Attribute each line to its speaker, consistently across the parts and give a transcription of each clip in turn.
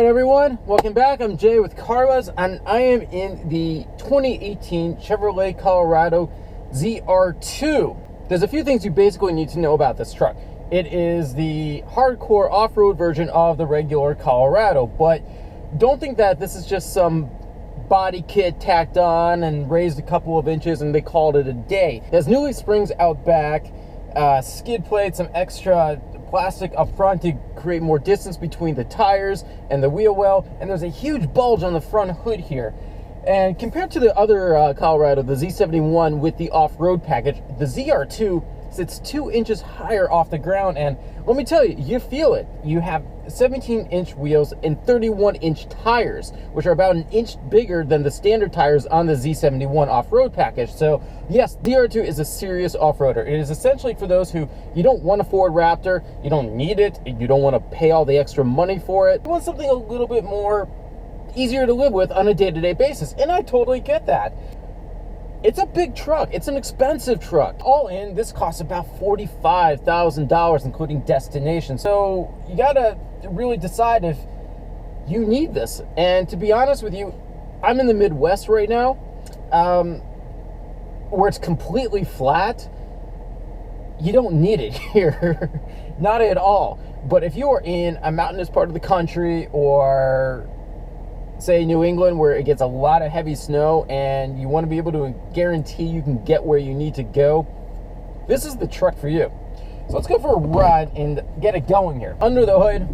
Speaker 1: right, everyone, welcome back. I'm Jay with Carwas, and I am in the 2018 Chevrolet Colorado ZR2. There's a few things you basically need to know about this truck. It is the hardcore off-road version of the regular Colorado, but don't think that this is just some body kit tacked on and raised a couple of inches and they called it a day. It has newly springs out back, skid plates, some extra plastic up front to create more distance between the tires and the wheel well, and there's a huge bulge on the front hood here. And compared to the other Colorado, the Z71 with the off-road package, the ZR2 sits 2 inches higher off the ground, and let me tell you, you feel it. You have 17-inch wheels and 31-inch tires, which are about an inch bigger than the standard tires on the Z71 off-road package. So yes, ZR2 is a serious off-roader. It is essentially for those who, you don't want a Ford Raptor, you don't need it, you don't want to pay all the extra money for it. You want something a little bit more easier to live with on a day-to-day basis, and I totally get that. It's a big truck. It's an expensive truck. All in, this costs about $45,000, including destination. So you gotta really decide if you need this. And to be honest with you, I'm in the Midwest right now, where it's completely flat. You don't need it here, not at all. But if you are in a mountainous part of the country, or say New England, where it gets a lot of heavy snow and you want to be able to guarantee you can get where you need to go, this is the truck for you. So let's go for a ride and get it going here. Under the hood,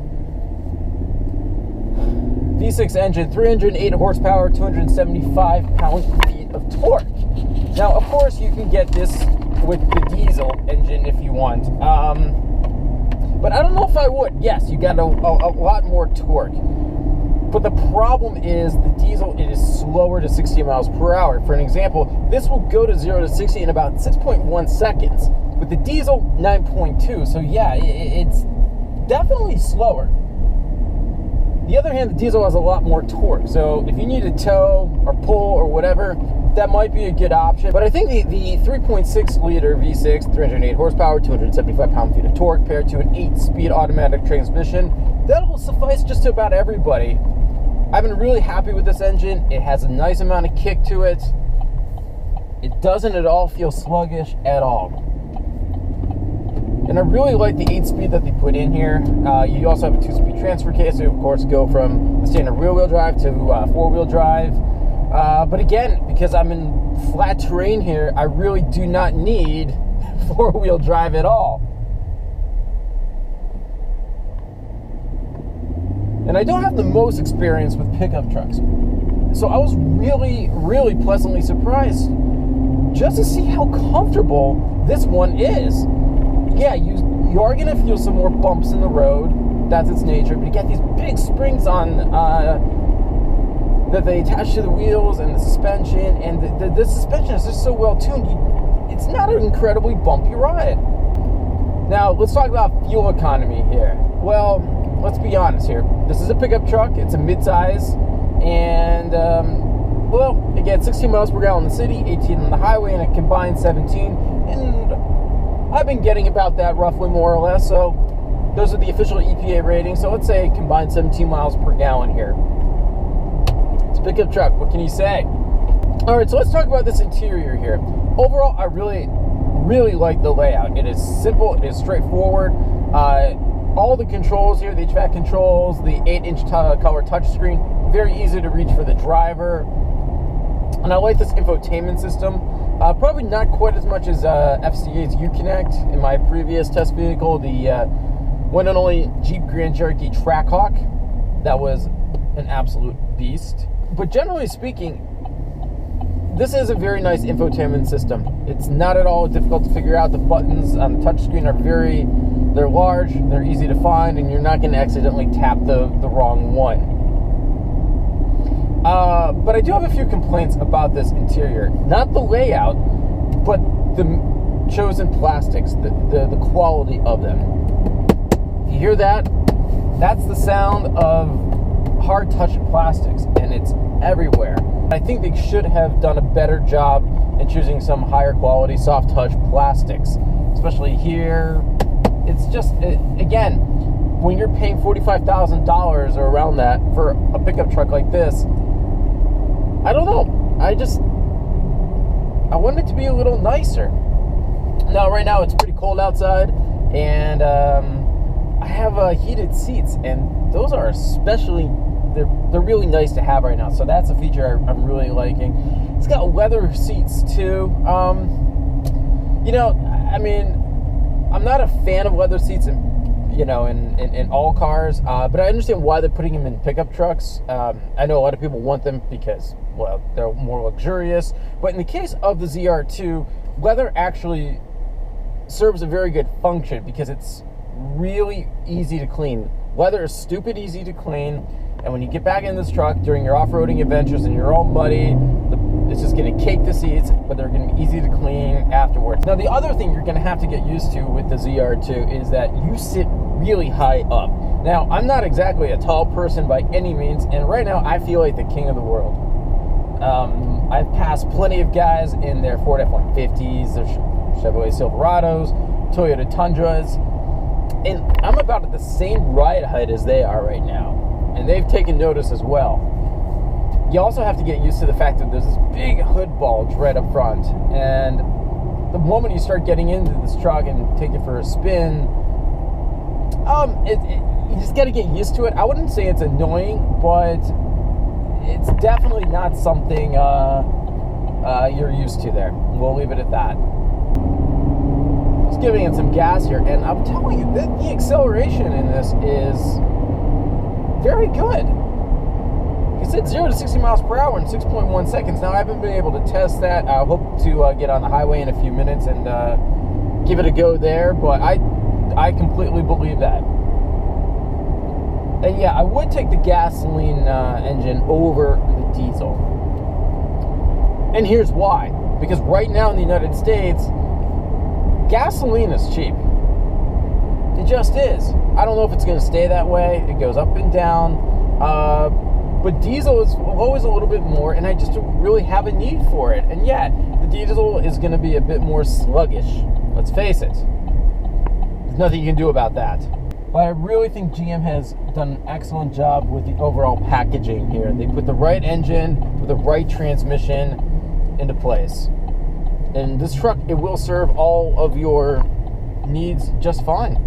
Speaker 1: V6 engine, 308 horsepower, 275 pound-feet of torque. Now, of course, you can get this with the diesel engine if you want, but I don't know if I would. Yes, you got a lot more torque. But the problem is the diesel, it is slower to 60 miles per hour. For an example, this will go to 0 to 60 in about 6.1 seconds. With the diesel, 9.2. So yeah, it's definitely slower. The other hand, the diesel has a lot more torque. So if you need to tow or pull or whatever, that might be a good option. But I think the 3.6 liter V6, 308 horsepower, 275 pound-feet of torque, paired to an 8-speed automatic transmission, that'll suffice just to about everybody. I've been really happy with this engine. It has a nice amount of kick to it. It doesn't at all feel sluggish at all. And I really like the 8-speed that they put in here. You also have a 2-speed transfer case, so you of course go from the standard rear-wheel drive to 4-wheel drive. But again, because I'm in flat terrain here, I really do not need 4-wheel drive at all. And I don't have the most experience with pickup trucks. So I was really, really pleasantly surprised just to see how comfortable this one is. Yeah, you are gonna feel some more bumps in the road. That's its nature. But you get these big springs on that they attach to the wheels and the suspension. And the suspension is just so well tuned. It's not an incredibly bumpy ride. Now, let's talk about fuel economy here. Well, let's be honest here. This is a pickup truck. It's a midsize, and well, it gets 16 miles per gallon in the city, 18 on the highway, and a combined 17. And I've been getting about that roughly, more or less. So those are the official EPA ratings. So let's say a combined 17 miles per gallon here. It's a pickup truck. What can you say? All right, so let's talk about this interior here. Overall, I really like the layout. It is simple. It is straightforward. All the controls here, the HVAC controls, the 8-inch color touchscreen, very easy to reach for the driver. And I like this infotainment system. Probably not quite as much as FCA's Uconnect in my previous test vehicle, the one and only Jeep Grand Cherokee Trackhawk. That was an absolute beast. But generally speaking, this is a very nice infotainment system. It's not at all difficult to figure out. The buttons on the touchscreen are they're large, they're easy to find, and you're not going to accidentally tap the wrong one. But I do have a few complaints about this interior. Not the layout, but the chosen plastics, the quality of them. If you hear that, that's the sound of hard touch plastics, and it's everywhere. I think they should have done a better job in choosing some higher quality soft touch plastics, especially here. It's just, again, when you're paying $45,000 or around that for a pickup truck like this, I don't know. I want it to be a little nicer. Now, right now it's pretty cold outside, and I have heated seats, and those are they're really nice to have right now. So that's a feature I'm really liking. It's got leather seats too. You know, I mean, I'm not a fan of leather seats in all cars, but I understand why they're putting them in pickup trucks. I know a lot of people want them because, well, they're more luxurious. But in the case of the ZR2, leather actually serves a very good function because it's really easy to clean. Leather is stupid easy to clean, and when you get back in this truck during your off-roading adventures and you're all muddy, it's just going to cake the seats, but they're going to be easy to clean afterwards. Now, the other thing you're going to have to get used to with the ZR2 is that you sit really high up. Now, I'm not exactly a tall person by any means, and right now I feel like the king of the world. I've passed plenty of guys in their Ford F-150s, their Chevrolet Silverados, Toyota Tundras, and I'm about at the same ride height as they are right now, and they've taken notice as well. You also have to get used to the fact that there's this big hood bulge right up front, and the moment you start getting into this truck and take it for a spin, you just got to get used to it. I wouldn't say it's annoying, but it's definitely not something you're used to there. We'll leave it at that. Just giving it some gas here, and I'm telling you that the acceleration in this is very good. It said 0 to 60 miles per hour in 6.1 seconds. Now, I haven't been able to test that. I hope to get on the highway in a few minutes and give it a go there, but I completely believe that. And yeah, I would take the gasoline engine over the diesel. And here's why. Because right now in the United States, gasoline is cheap. It just is. I don't know if it's going to stay that way. It goes up and down. But diesel is always a little bit more, and I just don't really have a need for it. And yet, the diesel is going to be a bit more sluggish. Let's face it. There's nothing you can do about that. But I really think GM has done an excellent job with the overall packaging here. They put the right engine with the right transmission into place. And this truck, it will serve all of your needs just fine.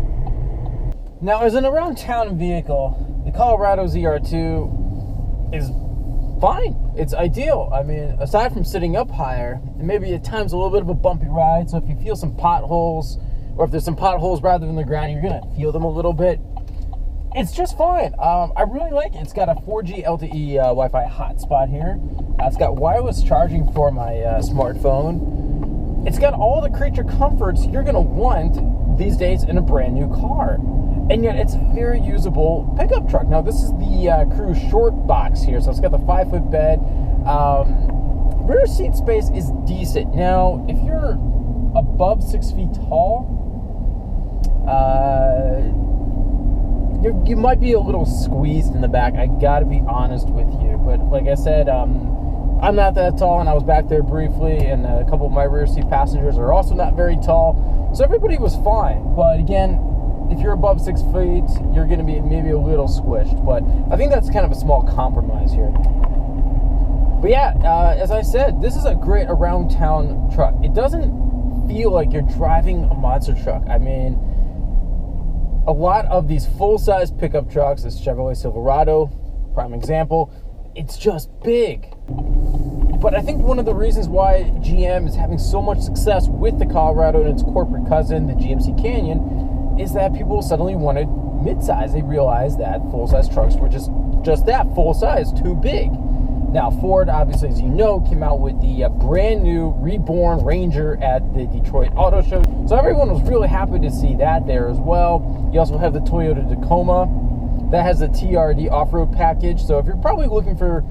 Speaker 1: Now, as an around-town vehicle, the Colorado ZR2 is fine. It's ideal. I mean, aside from sitting up higher, and maybe at times a little bit of a bumpy ride, so if you feel some potholes, or if there's some potholes rather than the ground, you're going to feel them a little bit. It's just fine. I really like it. It's got a 4G LTE Wi-Fi hotspot here. It's got wireless charging for my smartphone. It's got all the creature comforts you're going to want these days in a brand new car. And yet it's a very usable pickup truck. Now, this is the Cruise short box here, so it's got the 5-foot bed. Rear seat space is decent. Now, if you're above 6 feet tall, you might be a little squeezed in the back. I gotta be honest with you, but like I said, I'm not that tall, and I was back there briefly, and a couple of my rear seat passengers are also not very tall, so everybody was fine. But again, if you're above 6 feet, you're going to be maybe a little squished, but I think that's kind of a small compromise here. But yeah, as I said, this is a great around town truck. It doesn't feel like you're driving a monster truck. I mean, a lot of these full-size pickup trucks, this Chevrolet Silverado, prime example, it's just big. But I think one of the reasons why GM is having so much success with the Colorado and its corporate cousin, the GMC Canyon, is that people suddenly wanted midsize. They realized that full-size trucks were just that, full-size, too big. Now, Ford, obviously, as you know, came out with the brand new reborn Ranger at the Detroit Auto Show. So everyone was really happy to see that there as well. You also have the Toyota Tacoma. That has a TRD off-road package. So if you're probably looking for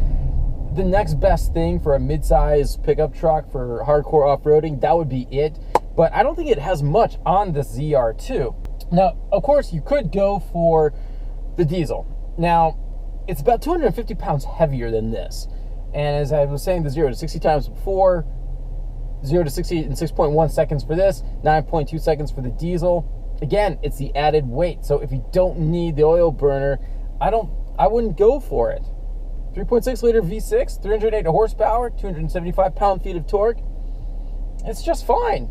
Speaker 1: the next best thing for a mid-size pickup truck for hardcore off-roading, that would be it. But I don't think it has much on this ZR2. Now, of course, you could go for the diesel. Now, it's about 250 pounds heavier than this. And as I was saying, the 0 to 60 times before, 0 to 60 in 6.1 seconds for this, 9.2 seconds for the diesel. Again, it's the added weight. So if you don't need the oil burner, I wouldn't go for it. 3.6 liter V6, 308 horsepower, 275 pound-feet of torque. It's just fine.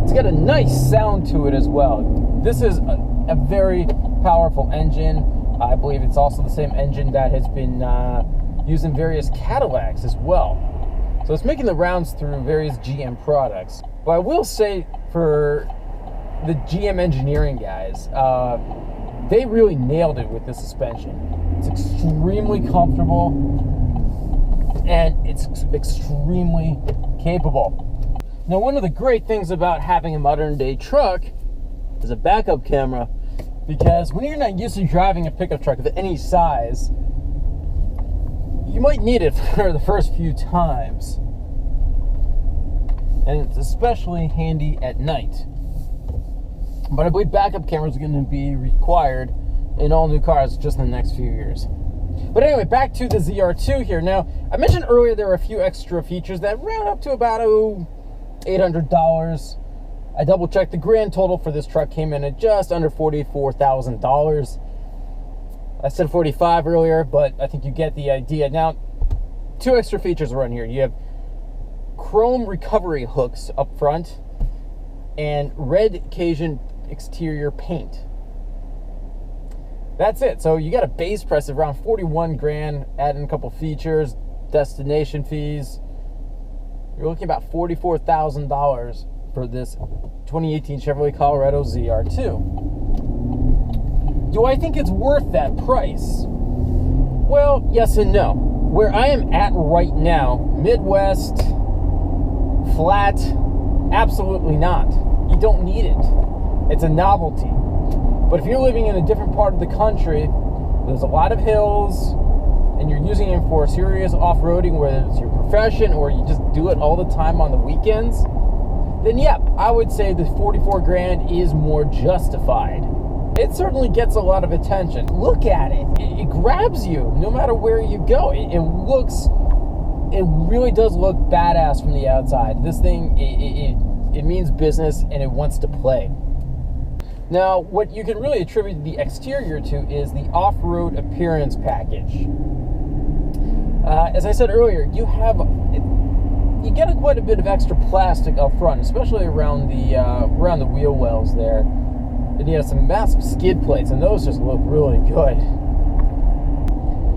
Speaker 1: It's got a nice sound to it as well. This is a very powerful engine. I believe it's also the same engine that has been used in various Cadillacs as well. So it's making the rounds through various GM products. But I will say, for the GM engineering guys, they really nailed it with this suspension. It's extremely comfortable and it's extremely capable. Now, one of the great things about having a modern day truck is a backup camera, because when you're not used to driving a pickup truck of any size, you might need it for the first few times. And it's especially handy at night. But I believe backup cameras are going to be required in all new cars just in the next few years. But anyway, back to the ZR2 here. Now, I mentioned earlier there were a few extra features that round up to about $800. I double checked. The grand total for this truck came in at just under $44,000. I said 45 earlier, but I think you get the idea. Now, two extra features are on here. You have chrome recovery hooks up front and red Cajun exterior paint. That's it. So you got a base price of around 41 grand, adding a couple features, destination fees. You're looking at about $44,000 for this 2018 Chevrolet Colorado ZR2. Do I think it's worth that price? Well, yes and no. Where I am at right now, Midwest, flat, absolutely not. You don't need it. It's a novelty. But if you're living in a different part of the country, there's a lot of hills, and you're using it for serious off-roading, whether it's your profession or you just do it all the time on the weekends, then yeah, I would say the 44 grand is more justified. It certainly gets a lot of attention. Look at it. It grabs you no matter where you go. It really does look badass from the outside. This thing, it means business and it wants to play. Now, what you can really attribute the exterior to is the off-road appearance package. As I said earlier, you get quite a bit of extra plastic up front, especially around the wheel wells there. And you have some massive skid plates, and those just look really good.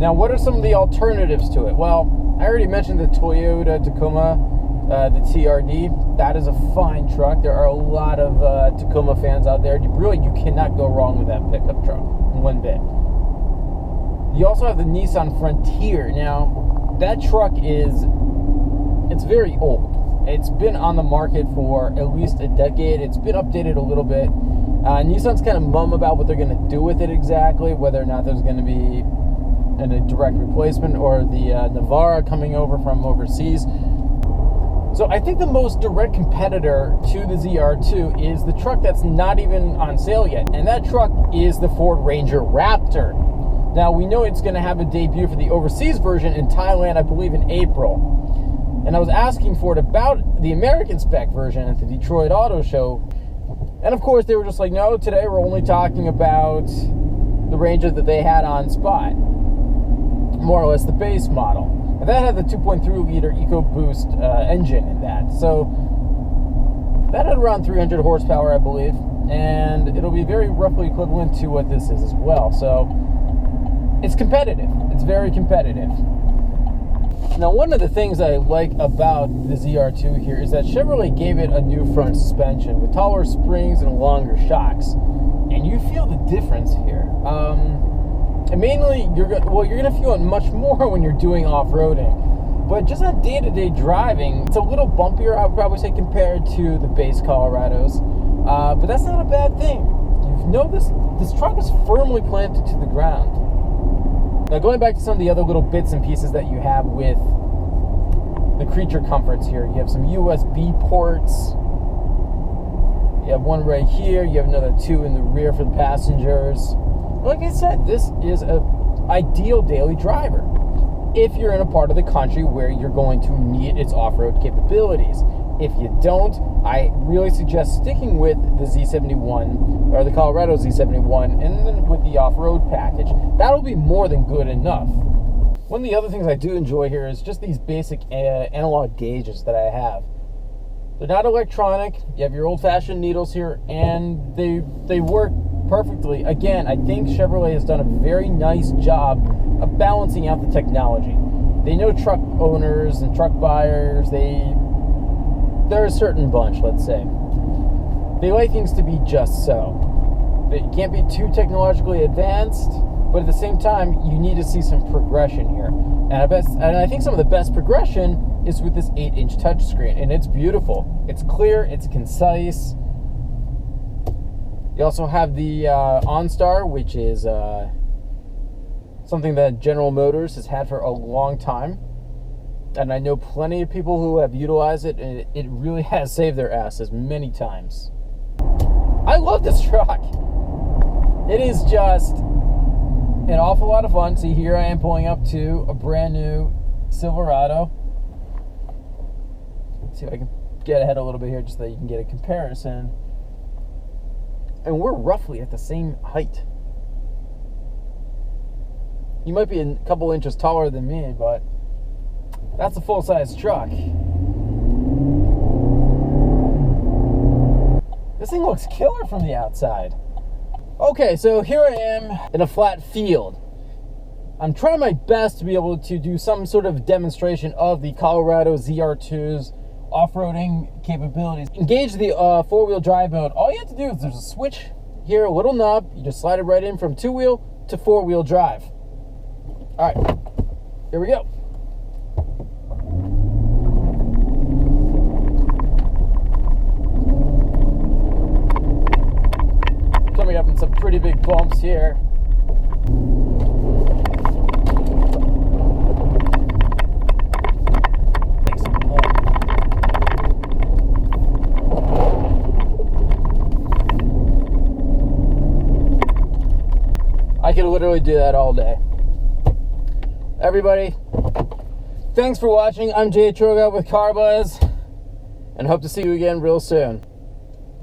Speaker 1: Now, what are some of the alternatives to it? Well, I already mentioned the Toyota Tacoma, the TRD. That is a fine truck. There are a lot of Tacoma fans out there. You cannot go wrong with that pickup truck, one bit. You also have the Nissan Frontier. Now, that truck it's very old. It's been on the market for at least a decade. It's been updated a little bit. Nissan's kind of mum about what they're going to do with it exactly, whether or not there's going to be a direct replacement or the Navara coming over from overseas. So I think the most direct competitor to the ZR2 is the truck that's not even on sale yet, and that truck is the Ford Ranger Raptor. Now, we know it's going to have a debut for the overseas version in Thailand, I believe, in April. And I was asking for it about the American spec version at the Detroit Auto Show. And of course, they were just like, no, today we're only talking about the Ranger that they had on spot. More or less the base model. And that had the 2.3 liter EcoBoost engine in that. So that had around 300 horsepower, I believe. And it'll be very roughly equivalent to what this is as well. So it's competitive. It's very competitive. Now, one of the things I like about the ZR2 here is that Chevrolet gave it a new front suspension with taller springs and longer shocks. And you feel the difference here. And mainly, you're going to feel it much more when you're doing off-roading. But just on day-to-day driving, it's a little bumpier, I would probably say, compared to the base Colorados. But that's not a bad thing. You know this truck is firmly planted to the ground. Now, going back to some of the other little bits and pieces that you have with the creature comforts here. You have some USB ports. You have one right here. You have another two in the rear for the passengers. Like I said, this is an ideal daily driver if you're in a part of the country where you're going to need its off-road capabilities. If you don't, I really suggest sticking with the Z71 or the Colorado Z71 and then with the off-road package. That'll be more than good enough. One of the other things I do enjoy here is just these basic analog gauges that I have. They're not electronic. You have your old-fashioned needles here, and they work perfectly. Again, I think Chevrolet has done a very nice job of balancing out the technology. They know truck owners and truck buyers. They're a certain bunch, let's say. They like things to be just so. They can't be too technologically advanced, but at the same time, you need to see some progression here. And I think some of the best progression is with this 8-inch touchscreen, and it's beautiful. It's clear, it's concise. You also have the OnStar, which is something that General Motors has had for a long time. And I know plenty of people who have utilized it, and it really has saved their asses many times. I love this truck. It is just an awful lot of fun. See, here I am pulling up to a brand new Silverado. Let's see if I can get ahead a little bit here just so that you can get a comparison. And we're roughly at the same height. You might be a couple inches taller than me, but that's a full-size truck. This thing looks killer from the outside. Okay, so here I am in a flat field. I'm trying my best to be able to do some sort of demonstration of the Colorado ZR2's off-roading capabilities. Engage the four-wheel drive mode. All you have to do is there's a switch here, a little knob. You just slide it right in from two-wheel to four-wheel drive. All right, here we go. Coming up in some pretty big bumps here. I could literally do that all day. Everybody, thanks for watching. I'm Jay Troga with Car Buzz, and hope to see you again real soon.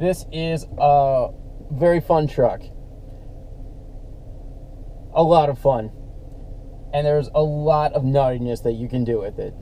Speaker 1: This is a very fun truck. A lot of fun. And there's a lot of naughtiness that you can do with it.